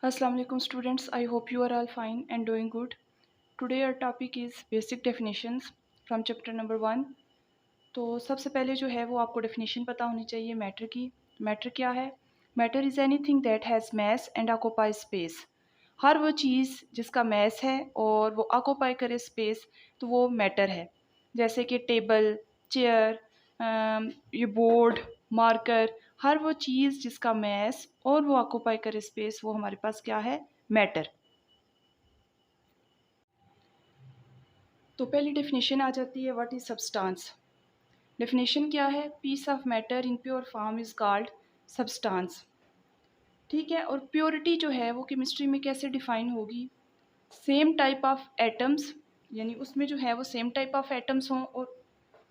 Assalamu alaikum students. I hope you are all fine and doing good. Today our topic is basic definitions from chapter number 1. तो सबसे पहले जो है वो आपको डेफिनेशन पता होनी चाहिए मैटर की। मैटर क्या है? Matter is anything that has mass and occupy space. हर वो चीज़ जिसका मैस है और वो ऑक्यूपाई करे स्पेस, तो वो मैटर है। जैसे कि टेबल, चेयर, ये बोर्ड, मार्कर, हर वो चीज़ जिसका मैस और वो ऑक्यूपाई करे स्पेस, वो हमारे पास क्या है? मैटर। तो पहली डेफिनेशन आ जाती है, व्हाट इज़ सब्सटेंस। डेफिनेशन क्या है? Piece of matter in pure form is called substance. ठीक है। और प्योरिटी जो है वो केमिस्ट्री में कैसे डिफाइन होगी? सेम टाइप ऑफ एटम्स, यानी उसमें जो है वो सेम टाइप ऑफ एटम्स हों और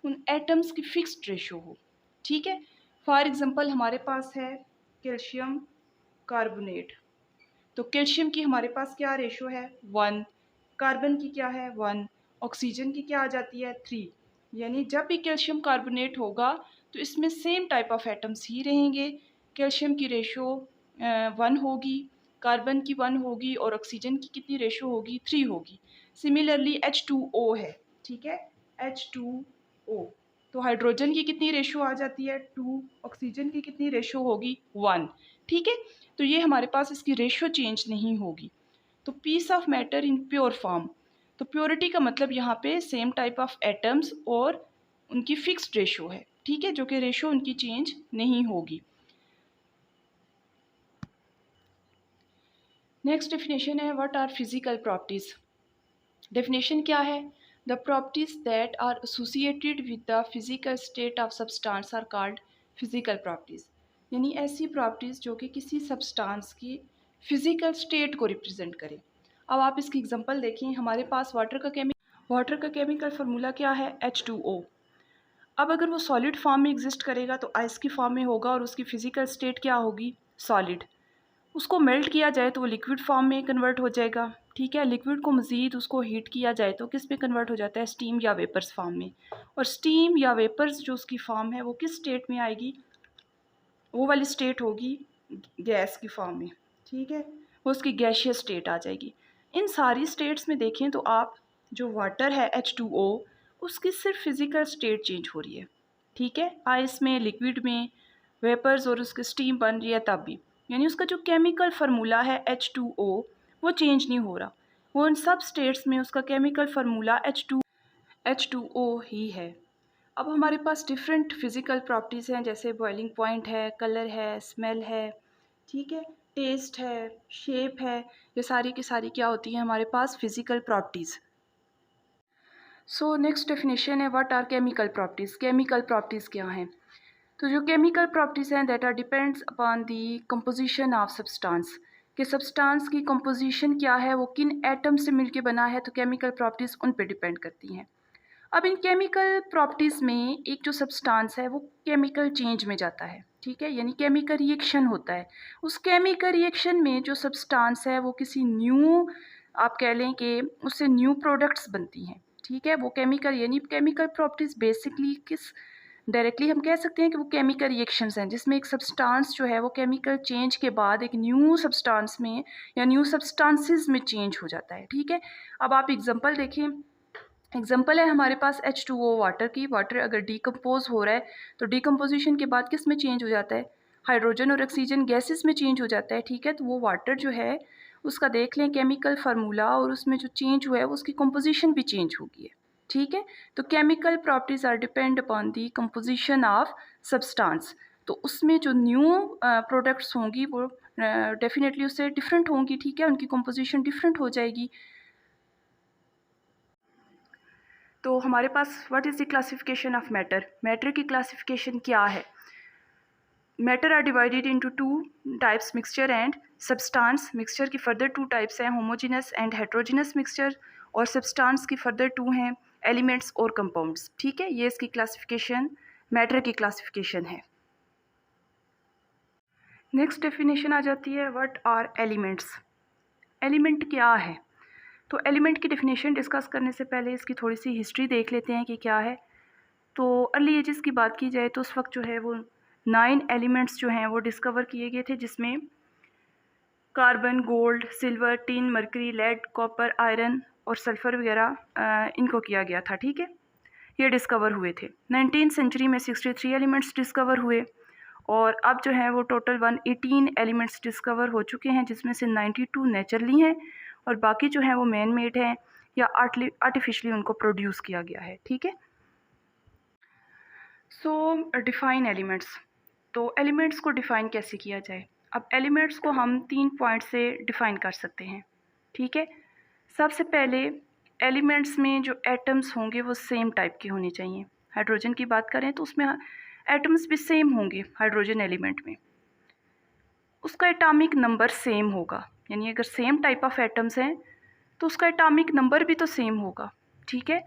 उन एटम्स की फिक्स्ड रेशो हो। ठीक है। फॉर एग्जांपल हमारे पास है कैल्शियम कार्बोनेट, तो कैल्शियम की हमारे पास क्या रेशो है? 1। कार्बन की क्या है? 1। ऑक्सीजन की क्या आ जाती है? 3। यानी जब भी कैल्शियम कार्बोनेट होगा तो इसमें सेम टाइप ऑफ एटम्स ही रहेंगे। कैल्शियम की रेशो 1 होगी, कार्बन की 1 होगी और ऑक्सीजन की कितनी रेशो होगी? 3 होगी। सिमिलरली H2O है, ठीक है, H2O, तो हाइड्रोजन की कितनी रेशो आ जाती है? 2। ऑक्सीजन की कितनी रेशो होगी? 1। ठीक है। तो ये हमारे पास इसकी रेशो चेंज नहीं होगी। तो piece of matter in pure form, तो प्योरिटी का मतलब यहाँ पे सेम टाइप ऑफ एटम्स और उनकी फिक्स्ड रेशो है। ठीक है, जो कि रेशो उनकी चेंज नहीं होगी। नेक्स्ट डेफिनेशन है, what are physical properties. Definition क्या है? The properties that are associated with the physical state of substance are called physical properties. यानी ऐसी प्रॉपर्टीज जो कि किसी सब्सटेंस की फिजिकल स्टेट को रिप्रेजेंट करे। अब आप इसकी एग्जांपल देखें। हमारे पास वाटर का केमिकल फार्मूला क्या है? H2O। अब अगर वो सॉलिड फॉर्म में एग्जिस्ट करेगा तो आइस की फॉर्म में होगा और उसकी फिजिकल स्टेट क्या होगी? सॉलिड। उसको मेल्ट किया जाए तो वो लिक्विड फॉर्म में कन्वर्ट हो जाएगा। ठीक है। लिक्विड को मज़ीद उसको हीट किया जाए तो किस में कन्वर्ट हो जाता है? स्टीम या वेपर्स फॉर्म में। और स्टीम या वेपर्स जो उसकी फॉर्म है वो किस स्टेट में आएगी? वो वाली स्टेट होगी गैस की फॉर्म में। ठीक है, वो उसकी गैशियस स्टेट आ जाएगी। इन सारी स्टेट्स में देखें तो आप जो वाटर है H2O, उसकी सिर्फ फिज़िकल स्टेट चेंज हो रही है। ठीक है, आइस में, लिक्विड में, वेपर्स और उसकी स्टीम बन रही है तब भी, यानी उसका जो केमिकल फार्मूला है H2O वो चेंज नहीं हो रहा। वो इन सब स्टेट्स में उसका केमिकल फार्मूला H2O ही है। अब हमारे पास डिफरेंट फिज़िकल प्रॉपर्टीज़ हैं, जैसे बॉइलिंग पॉइंट है, कलर है, स्मेल है, ठीक है, टेस्ट है, शेप है। ये सारी की सारी क्या होती हैं? हमारे पास physical properties. So next definition है, what are chemical properties. Chemical properties क्या हैं? तो जो केमिकल प्रॉपर्टीज़ हैं that are depends upon the composition of substance, कि सब्सटेंस की कंपोजिशन क्या है, वो किन एटम से मिलके बना है, तो केमिकल प्रॉपर्टीज़ उन पे डिपेंड करती हैं। अब इन केमिकल प्रॉपर्टीज़ में एक जो सब्सटेंस है वो केमिकल चेंज में जाता है। ठीक है, यानी केमिकल रिएक्शन होता है। उस केमिकल रिएक्शन में जो सब्सटेंस है वो किसी न्यू, आप कह लें कि उससे न्यू प्रोडक्ट्स बनती हैं। ठीक है, वो केमिकल, यानी केमिकल प्रॉपर्टीज़ बेसिकली किस, डायरेक्टली हम कह सकते हैं कि वो केमिकल रिएक्शंस हैं जिसमें एक सब्सटेंस जो है वो केमिकल चेंज के बाद एक न्यू सब्सटेंस में या न्यू सब्सटेंसेस में चेंज हो जाता है। ठीक है, अब आप एग्जांपल देखें। एग्जांपल है हमारे पास H2O वाटर की। वाटर अगर डिकम्पोज हो रहा है तो डिकम्पोजिशन के बाद किस में चेंज हो जाता है? हाइड्रोजन और ऑक्सीजन गैसेस में चेंज हो जाता है। ठीक है, तो वो वाटर जो है उसका देख लें केमिकल फार्मूला, और उसमें जो चेंज हुआ है वो उसकी कंपोजिशन भी चेंज हो गई है। ठीक है, तो chemical properties are depend upon the composition of substance. तो उसमें जो न्यू प्रोडक्ट्स होंगी वो डेफिनेटली उससे डिफरेंट होंगी। ठीक है, उनकी कंपोजिशन डिफरेंट हो जाएगी। तो हमारे पास what is the classification of matter. Matter की क्लासिफिकेशन क्या है? Matter are divided into two types, mixture and substance. Mixture की फर्दर टू टाइप्स हैं, होमोजेनस एंड हेट्रोजेनस मिक्सचर, और सब्सटेंस की फर्दर टू हैं, एलिमेंट्स और कंपाउंड्स। ठीक है, ये इसकी क्लासिफिकेशन, मैटर की क्लासिफिकेशन है। नेक्स्ट डेफिनेशन आ जाती है, व्हाट आर एलिमेंट्स। एलिमेंट क्या है? तो एलिमेंट की डेफिनेशन डिस्कस करने से पहले इसकी थोड़ी सी हिस्ट्री देख लेते हैं कि क्या है। तो अर्ली एजेस की बात की जाए तो उस वक्त जो है वो 9 एलिमेंट्स जो हैं वो डिस्कवर किए गए थे, जिसमें carbon, gold, silver, tin, mercury, lead, copper, iron और सल्फ़र वगैरह इनको किया गया था, ठीक है। ये डिस्कवर हुए थे। 19th सेंचुरी में 63 एलिमेंट्स डिस्कवर हुए और अब जो है वो टोटल 118 एलिमेंट्स डिस्कवर हो चुके हैं, जिसमें से 92 नेचुरली हैं और बाकी जो है वो मैन मेड हैं या आर्टिफिशियली उनको प्रोड्यूस किया गया है, ठीक है। सो डिफ़ाइन एलिमेंट्स। तो एलिमेंट्स को डिफ़ाइन कैसे किया जाए? अब एलिमेंट्स को हम 3 पॉइंट से डिफ़ाइन कर सकते हैं, ठीक है। सबसे पहले एलिमेंट्स में जो एटम्स होंगे वो सेम टाइप के होने चाहिए। हाइड्रोजन की बात करें तो उसमें एटम्स भी सेम होंगे। हाइड्रोजन एलिमेंट में उसका एटॉमिक नंबर सेम होगा, यानी अगर सेम टाइप ऑफ एटम्स हैं तो उसका एटॉमिक नंबर भी तो सेम होगा, ठीक है।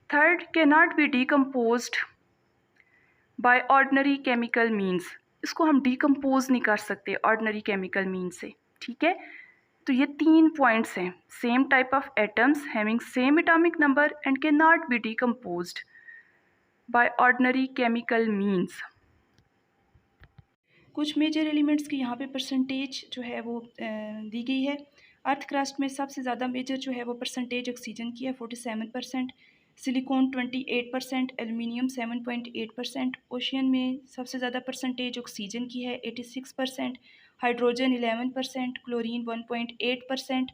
Third, can not be decomposed by ordinary chemical means. इसको हम डिकम्पोज नहीं कर सकते ऑर्डिनरी केमिकल मीन से, ठीक है। तो ये 3 पॉइंट्स हैं। Same type of atoms having same atomic number and can not be decomposed by ordinary chemical means. कुछ मेजर एलिमेंट्स की यहाँ पे परसेंटेज जो है वो दी गई है। अर्थ क्रस्ट में सबसे ज़्यादा मेजर जो है वो परसेंटेज ऑक्सीजन की है 47%, सिलिकॉन 28%, एल्युमिनियम 7.8%, ओशियन में सबसे ज़्यादा परसेंटेज ऑक्सीजन की है 86%, हाइड्रोजन 11%, क्लोरीन 1.8%,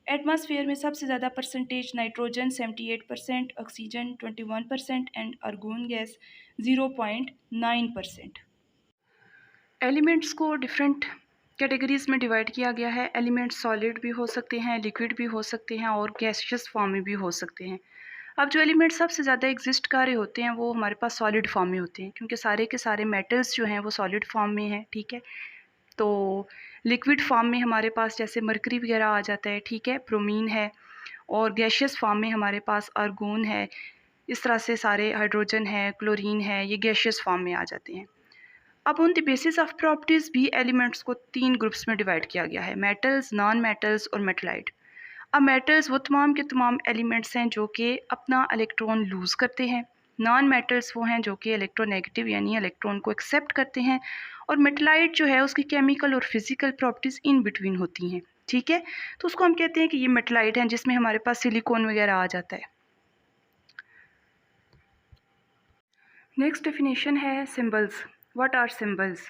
एटमॉस्फेयर में सबसे ज़्यादा percentage nitrogen 78%, oxygen 21% and argon gas 0.9%। Elements को डिफरेंट कैटेगरीज़ में डिवाइड किया गया है। एलिमेंट्स सॉलिड भी हो सकते हैं, लिक्विड भी हो सकते हैं और गैसियस फॉर्म में भी हो सकते हैं। अब जो एलिमेंट्स सबसे ज़्यादा एग्जिस्ट कर रहे होते हैं वो हमारे पास सॉलिड फॉर्म में होते हैं, क्योंकि सारे के सारे मेटल्स जो हैं वो सॉलिड फॉर्म में हैं, ठीक है। तो लिक्विड फॉर्म में हमारे पास जैसे मरकरी वगैरह आ जाता है, ठीक है, ब्रोमीन है, और गैसियस फॉर्म में हमारे पास आर्गोन है। इस तरह से सारे हाइड्रोजन है, क्लोरीन है, ये गैसियस फॉर्म में आ जाते हैं। अब on the basis of properties भी एलिमेंट्स को 3 ग्रुप्स में डिवाइड किया गया है, मेटल्स, नॉन मेटल्स और मेटलाइट। अब मेटल्स वो तमाम के तमाम एलिमेंट्स हैं जो कि अपना इलेक्ट्रॉन लूज़ करते हैं। नॉन मेटल्स वो हैं जो कि इलेक्ट्रोनेगेटिव यानी इलेक्ट्रॉन को एक्सेप्ट करते हैं। और मेटलाइट जो है उसकी केमिकल और फिजिकल प्रॉपर्टीज़ इन बिटवीन होती हैं, ठीक है। तो उसको हम कहते हैं कि ये मेटलाइट हैं, जिसमें हमारे पास सिलिकॉन वगैरह आ जाता है। नेक्स्ट डेफिनेशन है सिंबल्स। What are symbols?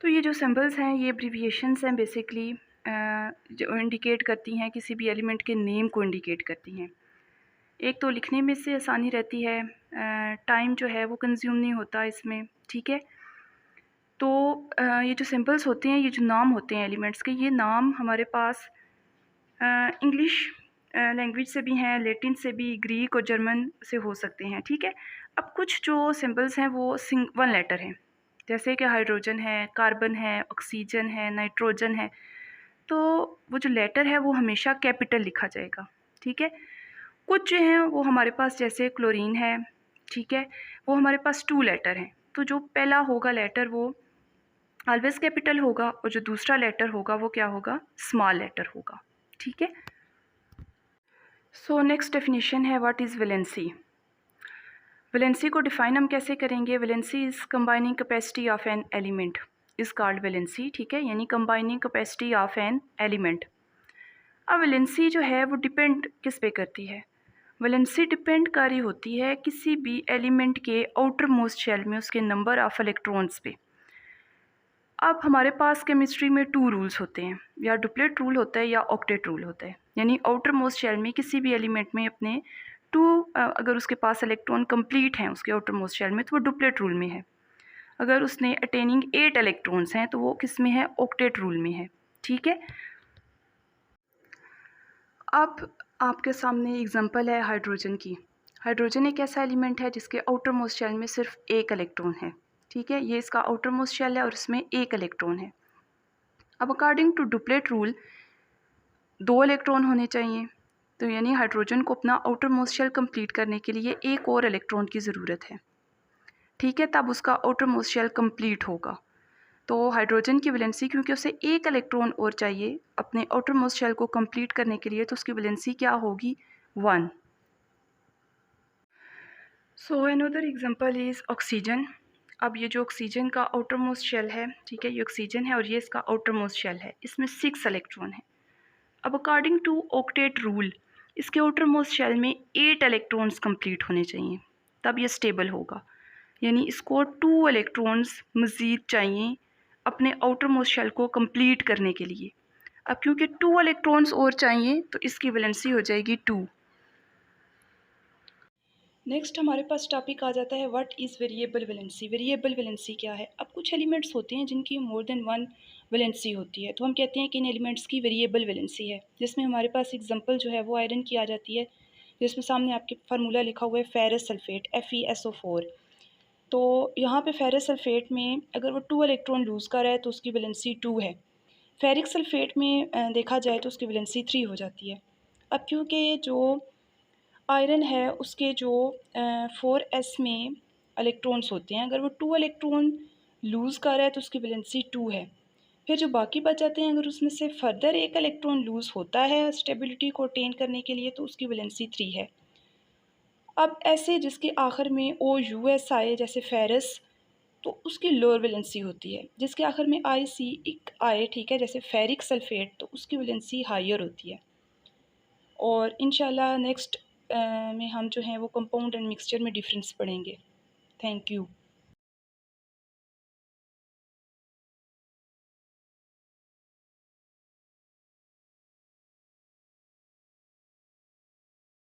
तो ये जो सिंबल्स हैं ये एब्रीविएशंस हैं बेसिकली, जो इंडिकेट करती हैं किसी भी एलिमेंट के नेम को इंडिकेट करती हैं। एक तो लिखने में से आसानी रहती है, टाइम जो है वो कंज्यूम नहीं होता इसमें, ठीक है। तो ये जो सिंबल्स होते हैं, ये जो नाम होते हैं एलिमेंट्स के, ये नाम हमारे पास इंग्लिश लैंग्वेज से भी हैं, लैटिन से भी, ग्रीक और जर्मन से हो सकते हैं, ठीक है। अब कुछ जो सिंबल्स हैं वो 1 लेटर हैं, जैसे कि हाइड्रोजन है, कार्बन है, ऑक्सीजन है, नाइट्रोजन है। तो वो जो लेटर है वो हमेशा कैपिटल लिखा जाएगा, ठीक है। कुछ जो हैं वो हमारे पास जैसे क्लोरीन है, ठीक है, वो हमारे पास 2 लेटर हैं। तो जो पहला होगा लेटर वो ऑलवेज कैपिटल होगा और जो दूसरा लेटर होगा वो क्या होगा, स्मॉल लेटर होगा, ठीक है। सो नेक्स्ट डेफिनेशन है व्हाट इज़ वैलेंसी। वैलेंसी को डिफाइन हम कैसे करेंगे? Valency is combining capacity of an element is called valency, ठीक है, यानी combining capacity of an element. अब वैलेंसी जो है वो डिपेंड किस पे करती है? वैलेंसी डिपेंड कर रही होती है किसी भी एलिमेंट के आउटर मोस्ट शेल में उसके नंबर ऑफ इलेक्ट्रॉन्स पे। अब हमारे पास केमिस्ट्री में 2 रूल्स होते हैं, या डुप्लेट रूल होता है या ऑक्टेट रूल होता है। यानी आउटर मोस्ट शेल में किसी भी एलिमेंट में अपने 2 अगर उसके पास इलेक्ट्रॉन कंप्लीट हैं उसके आउटर मोस्ट शेल में तो वो डुप्लेट रूल में है। अगर उसने अटेनिंग 8 इलेक्ट्रॉन्स हैं तो वो किस में है, ऑक्टेट रूल में है, ठीक है। अब आपके सामने एग्जांपल है हाइड्रोजन की। हाइड्रोजन एक ऐसा एलिमेंट है जिसके आउटर मोस्ट शेल में सिर्फ 1 इलेक्ट्रॉन है, ठीक है। ये इसका आउटर मोस्ट शेल है और इसमें 1 इलेक्ट्रॉन है। अब according to duplet rule 2 electron होने चाहिए, तो यानी हाइड्रोजन को अपना आउटर मोस्ट शेल कंप्लीट करने के लिए एक और इलेक्ट्रॉन की ज़रूरत है, ठीक है, तब उसका आउटर मोस्ट शेल कंप्लीट होगा। तो हाइड्रोजन की वैलेंसी, क्योंकि उसे 1 इलेक्ट्रॉन और चाहिए अपने आउटर मोस्ट शेल को कंप्लीट करने के लिए, तो उसकी वैलेंसी क्या होगी, 1। So another example is oxygen. अब ये जो ऑक्सीजन का आउटर मोस्ट शेल है, ठीक है, ये ऑक्सीजन है और ये इसका आउटर मोस्ट शेल है, इसमें 6 इलेक्ट्रॉन है। अब अकॉर्डिंग टू ऑक्टेट रूल इसके आउटर मोस्ट शेल में 8 इलेक्ट्रॉन्स कंप्लीट होने चाहिए, तब ये स्टेबल होगा। यानी इसको 2 इलेक्ट्रॉन्स मज़ीद चाहिए अपने आउटर मोस्ट शेल को कंप्लीट करने के लिए। अब क्योंकि 2 इलेक्ट्रॉन्स और चाहिए तो इसकी वैलेंसी हो जाएगी 2। नेक्स्ट हमारे पास टॉपिक आ जाता है what is variable valency. Variable valency क्या है? अब कुछ एलिमेंट्स होते हैं जिनकी मोर देन वन वैलेंसी होती है, तो हम कहते हैं कि इन एलिमेंट्स की वेरिएबल वैलेंसी है। जिसमें हमारे पास एग्जांपल जो है वो आयरन की आ जाती है, जिसमें सामने आपके फार्मूला लिखा हुआ है फेरस सल्फेट FeSO4। तो यहाँ पे फेरस सल्फेट में अगर वो 2 इलेक्ट्रॉन लूज़ कर रहा है तो उसकी वैलेंसी 2 है। फेरिक सल्फेट में देखा जाए तो उसकी वैलेंसी 3 हो जाती है। अब क्योंकि जो आयरन है उसके जो 4s में इलेक्ट्रॉन्स होते हैं, अगर वो 2 इलेक्ट्रॉन लूज़ कर रहा है तो उसकी वैलेंसी 2 है। फिर जो बाकी बच जाते हैं, अगर उसमें से फर्दर एक इलेक्ट्रॉन लूज़ होता है स्टेबिलिटी को अटेन करने के लिए, तो उसकी वैलेंसी 3 है। अब ऐसे जिसके आखिर में OUS आए जैसे फेरस, तो उसकी लोअर वैलेंसी होती है। जिसके आखिर में IC आए, ठीक है, जैसे फेरिक सल्फेट, तो उसकी वैलेंसी हायर होती है। और इंशाल्लाह नेक्स्ट में हम जो हैं वो कंपाउंड एंड मिक्सचर में डिफरेंस पढ़ेंगे। Thank you.